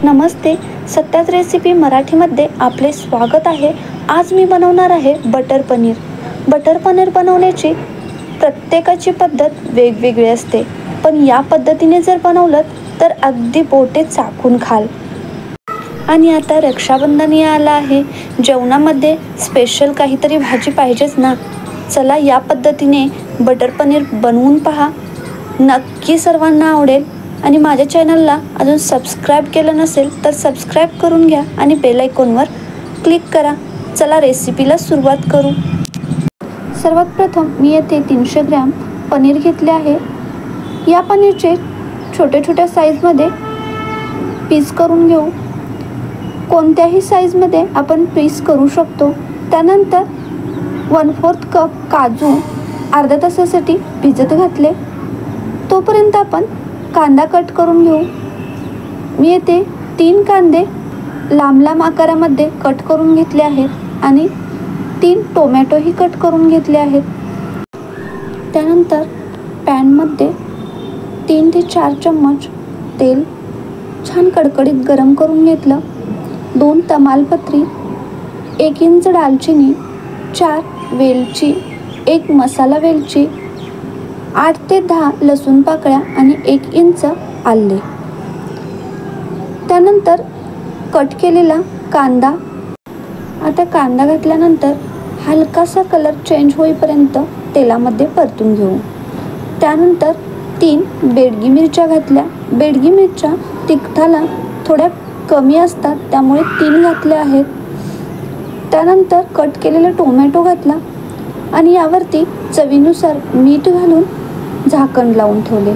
नमस्ते. सत्याच recipe मराठीमध्ये आपले स्वागत आहे. आज मी बनवणार आहे बटर पनीर. बटर पनीर बनवण्याची प्रत्येकाची पद्धत वेगवेगळी असते, पण या पद्धतीने जर बनवलं तर अगदी बोटे चाखून खाल. आणि आता रक्षाबंधन आला आहे. जेवणामध्ये स्पेशल काहीतरी भाजी पाहिजेच ना. चला या पद्धतीने बटर पनीर बनवून पहा. नक्की सर्वांना आवडेल. आणि माझ्या चॅनलला अजून सबस्क्राईब केलं नसेल तर सबस्क्राईब करून घ्या आणि बेल आयकॉनवर क्लिक करा. चला रेसिपीला सुरुवात करू. सर्वात प्रथम मी येथे 300 ग्रॅम पनीर घेतले आहे. या पनीरचे छोट्या छोट्या साईजमध्ये पीस करून घेऊ. कोणत्याही साईजमध्ये आपण पीस करू शकतो. त्यानंतर 1/4 कप काजू अर्ध्या तासासाठी भिजत घातले. तोपर्यंत आपण कांदा कट करून घेऊ. मी येथे 3 कांदे लांब लांब आकारामध्ये कट करून घेतले आहेत आणि 3 टोमॅटोही कट करून घेतले आहेत. त्यानंतर पॅनमध्ये 3 ते 4 चम्मच तेल छान कडकडीत गरम करून घेतलं. 2 तमालपत्री, 1 इंच दालचिनी, 4 वेलची, 1 मसाला वेलची, 8 ते 10 लसूण पाकळ्या आणि 1 इंच आले. त्यानंतर कट केलेला कांदा. आता कांदा घातल्यानंतर हलकासा कलर चेंज होईपर्यंत तेलामध्ये परतून घेऊ. त्यानंतर 3 बेडगी मिरच्या घातल्या. बेडगी मिरच्या तिखटाला थोड्या कमी असतात, त्यामुळे 3 घातल्या आहेत. त्यानंतर कट केलेला टोमॅटो घातला आणि यावरती चवीनुसार मीठ घालून झाकण लावून ठेवले.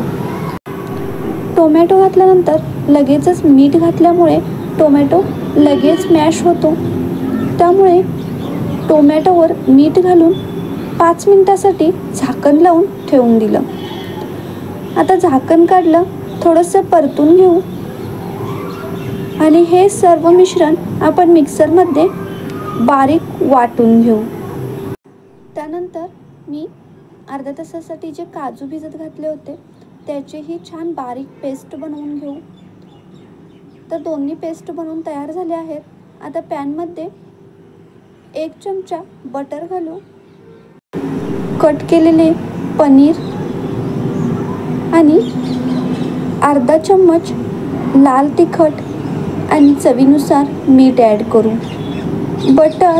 टोमॅटो घातल्यानंतर लगेचच मीठ घातल्यामुळे टोमॅटो लगेच मॅश होतो, त्यामुळे टोमॅटोवर मीठ घालून 5 मिनिटासाठी झाकण लावून ठेवून दिलं. आता झाकण काढलं, थोडंसं परतून घेऊ आणि हे सर्व मिश्रण आपण मिक्सरमध्ये बारीक वाटून घेऊ. त्यानंतर मी अर्ध्या तासासाठी जे काजू भिजत घातले होते त्याचेही छान बारीक पेस्ट बनवून घेऊ. तर दोन्ही पेस्ट बनवून तयार झाले आहेत. आता पॅनमध्ये 1 चमचा बटर घालू. कट केलेले पनीर आणि अर्धा चम्मच लाल तिखट आणि चवीनुसार मीठ ॲड करू. बटर,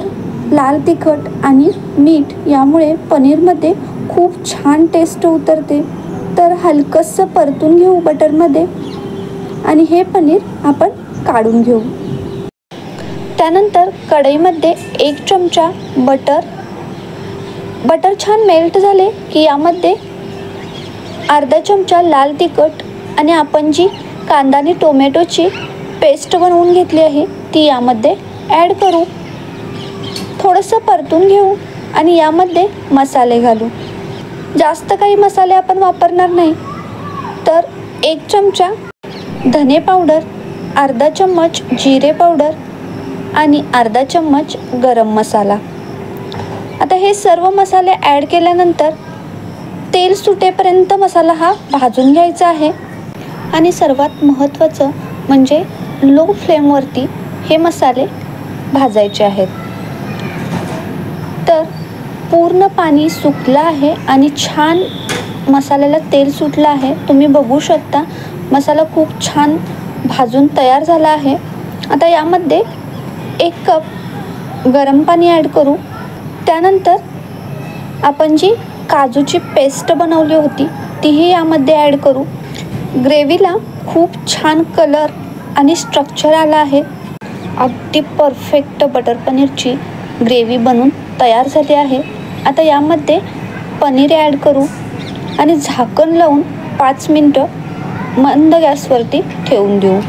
लाल तिखट आणि मीठ यामुळे पनीरमध्ये खूप छान टेस्ट उतरते. तर हलकंसं परतून घेऊ बटरमध्ये आणि हे पनीर आपण काढून घेऊ. त्यानंतर कढईमध्ये 1 चमचा बटर छान मेल्ट झाले की यामध्ये अर्धा चमचा लाल तिखट आणि आपण जी कांदा आणि टोमॅटोची पेस्ट बनवून घेतली आहे ती यामध्ये ॲड करू. थोडंसं परतून घेऊ आणि यामध्ये मसाले घालू. जास्त काही मसाले आपण वापरणार नाही. तर 1 चमचा धने पावडर, अर्धा चम्मच जिरे पावडर आणि अर्धा चम्मच गरम मसाला. आता हे सर्व मसाले ॲड केल्यानंतर तेल सुटेपर्यंत मसाला हा भाजून घ्यायचा आहे. आणि सर्वात महत्त्वाचं म्हणजे लो फ्लेमवरती हे मसाले भाजायचे आहेत. तर पूर्ण पाणी सुकलं आहे आणि छान मसाल्याला तेल सुटलं आहे. तुम्ही बघू शकता मसाला खूप छान भाजून तयार झाला आहे. आता यामध्ये 1 कप गरम पाणी ॲड करू. त्यानंतर आपण जी काजूची पेस्ट बनवली होती तीही यामध्ये ॲड करू. ग्रेव्हीला खूप छान कलर आणि स्ट्रक्चर आला आहे. अगदी परफेक्ट बटर पनीरची ग्रेव्ही बनून तयार झाली आहे. आता यामध्ये पनीर ॲड करू आणि झाकण लावून 5 मिनटं मंद गॅसवरती ठेवून देऊ.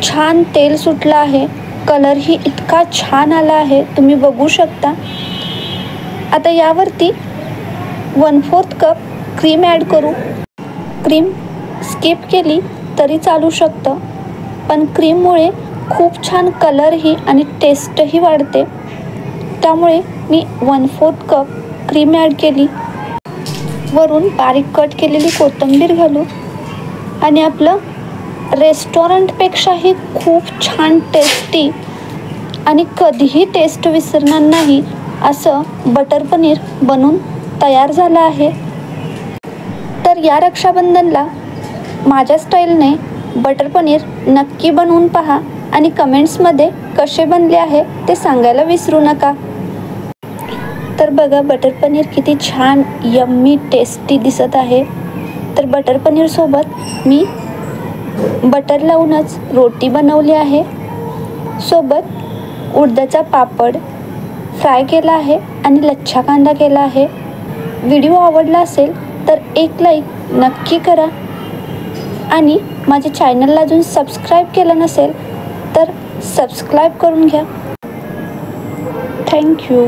छान तेल सुटलं आहे. कलरही इतका छान आला आहे, तुम्ही बघू शकता. आता यावरती 1/4 कप क्रीम ॲड करू. क्रीम स्किप केली तरी चालू शकतं, पण क्रीममुळे खूप छान कलरही आणि टेस्टही वाढते. त्यामुळे मी 1/4 कप क्रीम ॲड केली. वरून बारीक कट केलेली कोथिंबीर घालू आणि आपलं रेस्टॉरंटपेक्षाही खूप छान टेस्टी आणि कधीही टेस्ट विसरणार नाही असं बटर पनीर बनून तयार झालं आहे. तर या रक्षाबंधनला माझ्या स्टाईलने बटर पनीर नक्की बनवून पहा आणि कमेंट्समध्ये कसे बनले आहे ते सांगायला विसरू नका. तर बघा बटर पनीर किती छान यम्मी टेस्टी दिसत आहे. तर बटर पनीरसोबत मी बटर लावूनच रोटी बनवली आहे. सोबत उडदाचा पापड फ्राय केला आहे आणि लच्छा कांदा केला आहे. व्हिडिओ आवडला असेल तर एक लाईक नक्की करा आणि माझ्या चॅनलला अजून सबस्क्राईब केलं नसेल तर सबस्क्राईब करून घ्या. थँक्यू.